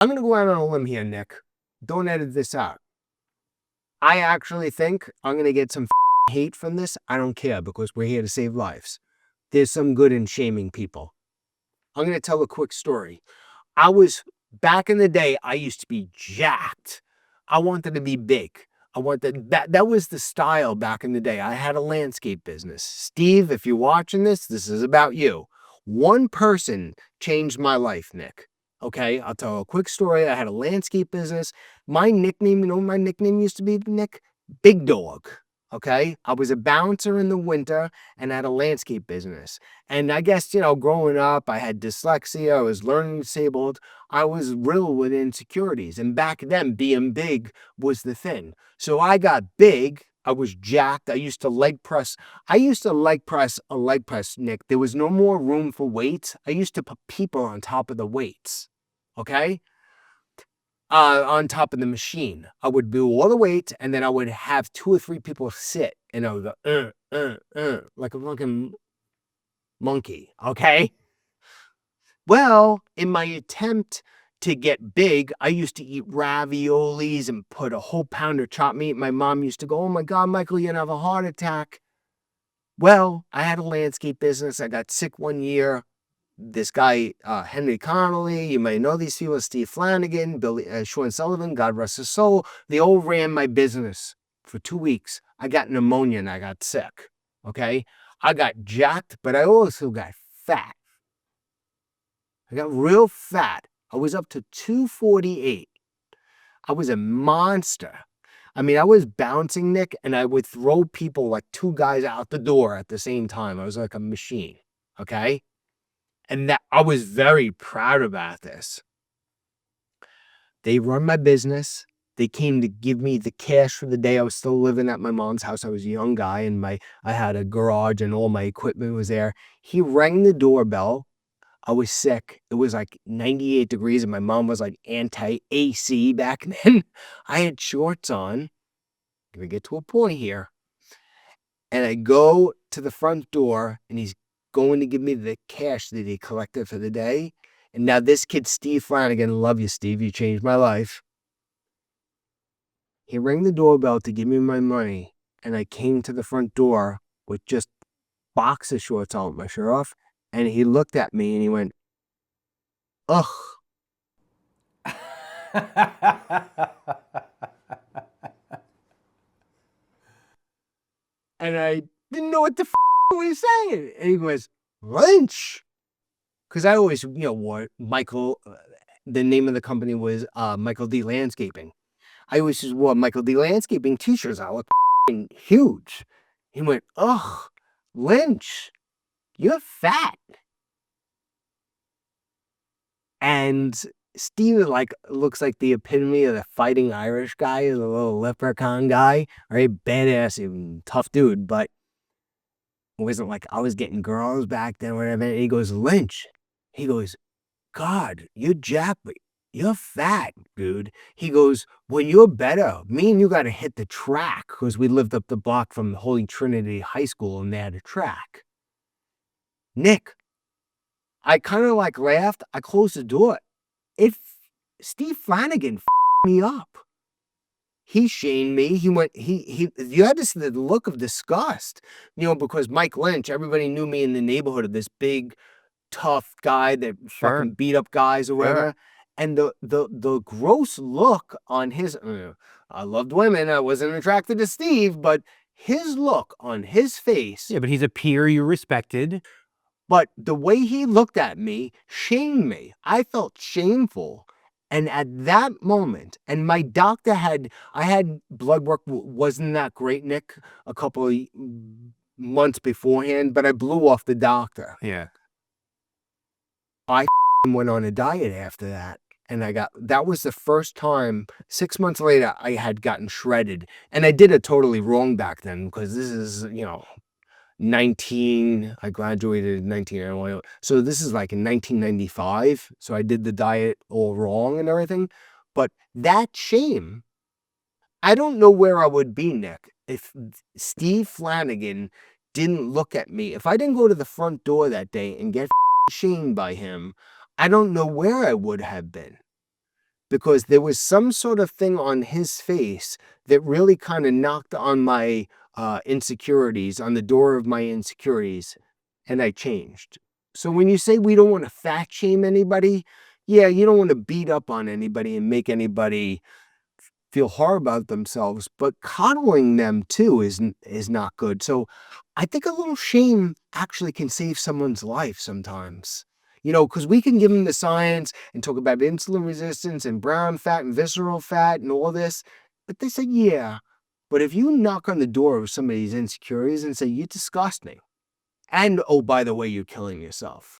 I'm going to go out on a limb here, Nick. Don't edit this out. I actually think I'm going to get some hate from this. I don't care because we're here to save lives. There's some good in shaming people. I'm going to tell a quick story. Back in the day, I used to be jacked. I wanted to be big. That was the style back in the day. I had a landscape business. Steve, if you're watching this is about you. One person changed my life, Nick. Okay, I'll tell a quick story. I had a landscape business. My nickname, you know what my nickname used to be, Nick? Big Dog. Okay, I was a bouncer in the winter and had a landscape business. And I guess, growing up, I had dyslexia, I was learning disabled, I was riddled with insecurities. And back then, being big was the thing. So I got big, I was jacked, I used to leg press a leg press, Nick. There was no more room for weights. I used to put people on top of the weights, okay? On top of the machine. I would do all the weights, and then I would have 2 or 3 people sit, and I would go, like a fucking monkey, okay? Well, in my attempt to get big, I used to eat raviolis and put a whole pound of chopped meat. My mom used to go, "Oh my God, Michael, you're gonna have a heart attack." Well, I had a landscape business. I got sick one year. This guy, Henry Connolly, you may know these people, Steve Flanagan, Billy, Sean Sullivan, God rest his soul. They all ran my business for 2 weeks. I got pneumonia and I got sick, okay? I got jacked, but I also got fat. I got real fat. I was up to 248. I was a monster. I mean, I was bouncing, Nick, and I would throw people like 2 guys out the door at the same time. I was like a machine, okay? And that I was very proud about this. They run my business. They came to give me the cash for the day. I was still living at my mom's house. I was a young guy, and I had a garage and all my equipment was there. He rang the doorbell. I was sick. It was like 98 degrees, and my mom was like anti-AC back then. I had shorts on. Gonna get to a point here. And I go to the front door, and he's going to give me the cash that he collected for the day. And now this kid, Steve Flanagan, love you, Steve. You changed my life. He rang the doorbell to give me my money. And I came to the front door with just boxer shorts on with my shirt off. And he looked at me and he went, "Ugh." And I didn't know what the he was saying. And he goes, "Lynch." Because I always, wore Michael, the name of the company was Michael D. Landscaping. I always just wore Michael D. Landscaping t-shirts. I look huge. He went, "Ugh, Lynch, you're fat." And Steve looks like the epitome of the fighting Irish guy, the little leprechaun guy, right? Badass, even tough dude, but it wasn't like I was getting girls back then or whatever. And he goes, "Lynch." He goes, "God, you're jacked, but you're fat, dude." He goes, "When you're better, me and you got to hit the track," because we lived up the block from Holy Trinity High School and they had a track. Nick, I kind of laughed. I closed the door. Steve Flanagan me up. He shamed me. He went, you had to see the look of disgust, because Mike Lynch, everybody knew me in the neighborhood of this big, tough guy that fucking beat up guys or whatever. Sure. And the gross look on his, I loved women. I wasn't attracted to Steve, but his look on his face. Yeah, but he's a peer you respected. But the way he looked at me shamed me. I felt shameful. And at that moment, and my doctor I had blood work, wasn't that great, Nick, a couple of months beforehand, but I blew off the doctor. Yeah. I went on a diet after that. And that was the first time, 6 months later, I had gotten shredded. And I did it totally wrong back then, because this is, 19, I graduated in 19, so this is like in 1995. So I did the diet all wrong and everything. But that shame, I don't know where I would be, Nick, if Steve Flanagan didn't look at me. If I didn't go to the front door that day and get shamed by him, I don't know where I would have been. because there was some sort of thing on his face that really kind of knocked on my insecurities, on the door of my insecurities, and I changed. So when you say we don't want to fat shame anybody, yeah, you don't want to beat up on anybody and make anybody feel hard about themselves, but coddling them too is not good. So I think a little shame actually can save someone's life sometimes. Because we can give them the science and talk about insulin resistance and brown fat and visceral fat and all this. But they say, yeah. But if you knock on the door of somebody's insecurities and say, you're disgusting, and oh, by the way, you're killing yourself,